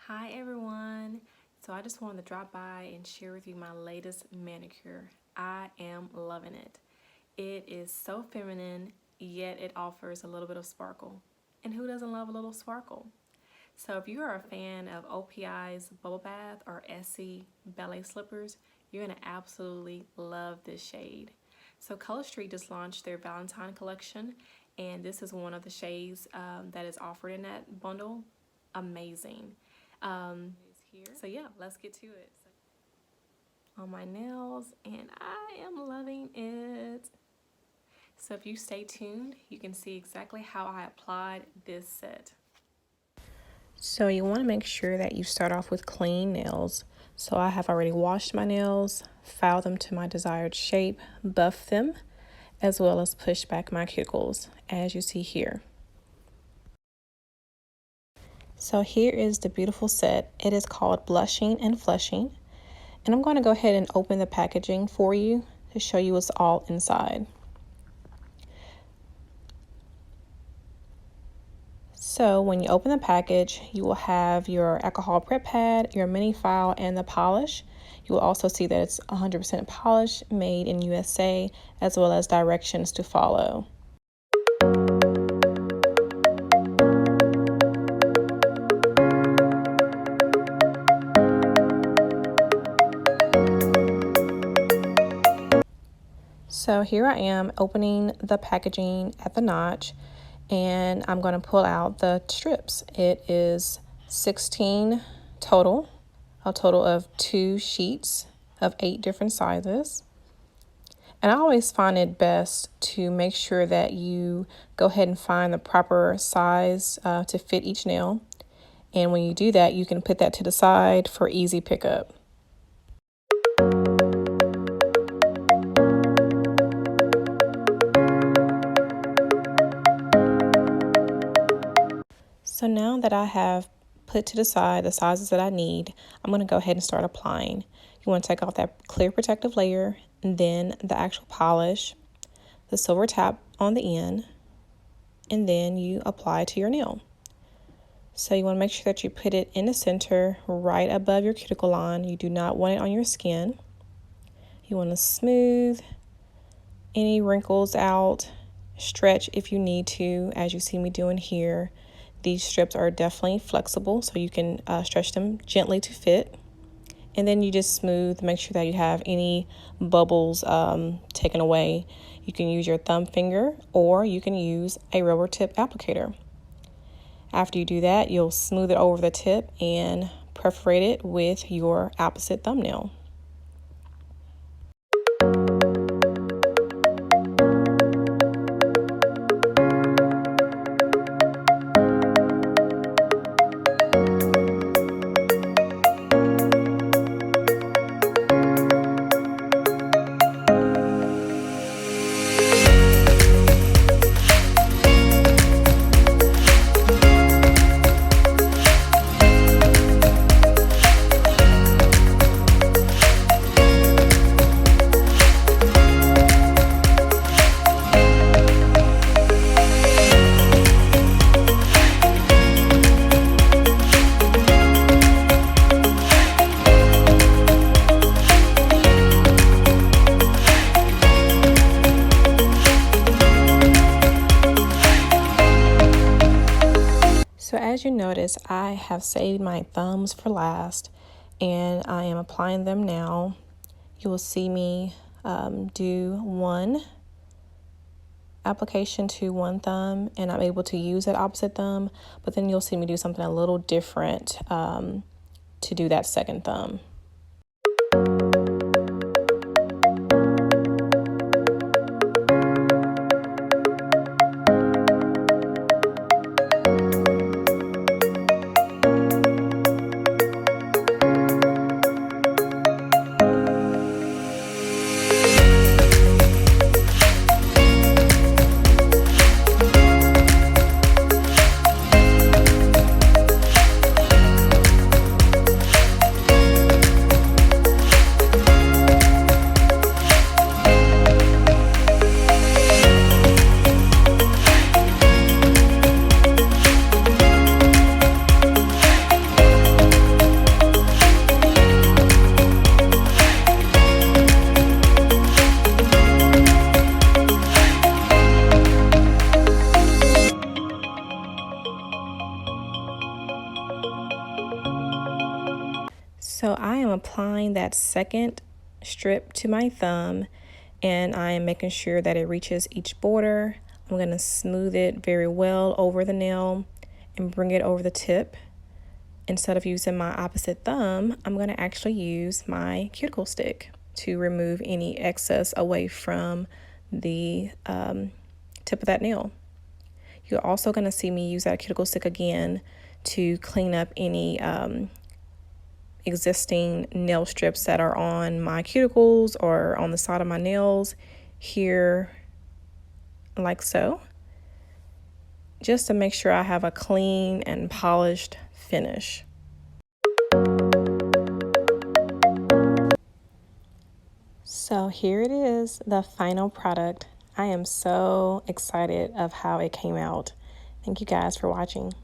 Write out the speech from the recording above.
Hi everyone. So I just wanted to drop by and share with you my latest manicure. I am loving it. It is so feminine, yet it offers a little bit of sparkle. And who doesn't love a little sparkle? So if you are a fan of OPI's Bubble Bath or Essie Ballet Slippers, you're gonna absolutely love this shade. So Color Street just launched their Valentine collection, and this is one of the shades that is offered in that bundle. Amazing. So yeah, let's get to it. On my nails, and I am loving it. So if you stay tuned, you can see exactly how I applied this set. So you want to make sure that you start off with clean nails. So I have already washed my nails, filed them to my desired shape, buffed them, as well as pushed back my cuticles, as you see here. So here is the beautiful set. It is called Blushing and Flushing. And I'm going to go ahead and open the packaging for you to show you what's all inside. So when you open the package, you will have your alcohol prep pad, your mini file, and the polish. You will also see that it's 100% polish, made in USA, as well as directions to follow. So here I am opening the packaging at the notch, and I'm going to pull out the strips. It is 16 total, a total of 2 sheets of 8 different sizes. And I always find it best to make sure that you go ahead and find the proper size to fit each nail. And when you do that, you can put that to the side for easy pickup. So now that I have put to the side the sizes that I need, I'm going to go ahead and start applying. You want to take off that clear protective layer, and then the actual polish, the silver tap on the end, and then you apply to your nail. So you want to make sure that you put it in the center right above your cuticle line. You do not want it on your skin. You want to smooth any wrinkles out, stretch if you need to, as you see me doing here. These strips are definitely flexible, so you can stretch them gently to fit. And then you just smooth, make sure that you have any bubbles taken away. You can use your thumb finger, or you can use a rubber tip applicator. After you do that, you'll smooth it over the tip and perforate it with your opposite thumbnail. So as you notice, I have saved my thumbs for last, and I am applying them now. You will see me do one application to one thumb, and I'm able to use that opposite thumb, but then you'll see me do something a little different to do that second thumb. So I am applying that second strip to my thumb, and I am making sure that it reaches each border. I'm going to smooth it very well over the nail and bring it over the tip. Instead of using my opposite thumb, I'm going to actually use my cuticle stick to remove any excess away from the tip of that nail. You're also going to see me use that cuticle stick again to clean up any existing nail strips that are on my cuticles or on the side of my nails here, like so, just to make sure I have a clean and polished finish. So here it is, the final product. I am so excited of how it came out. Thank you guys for watching.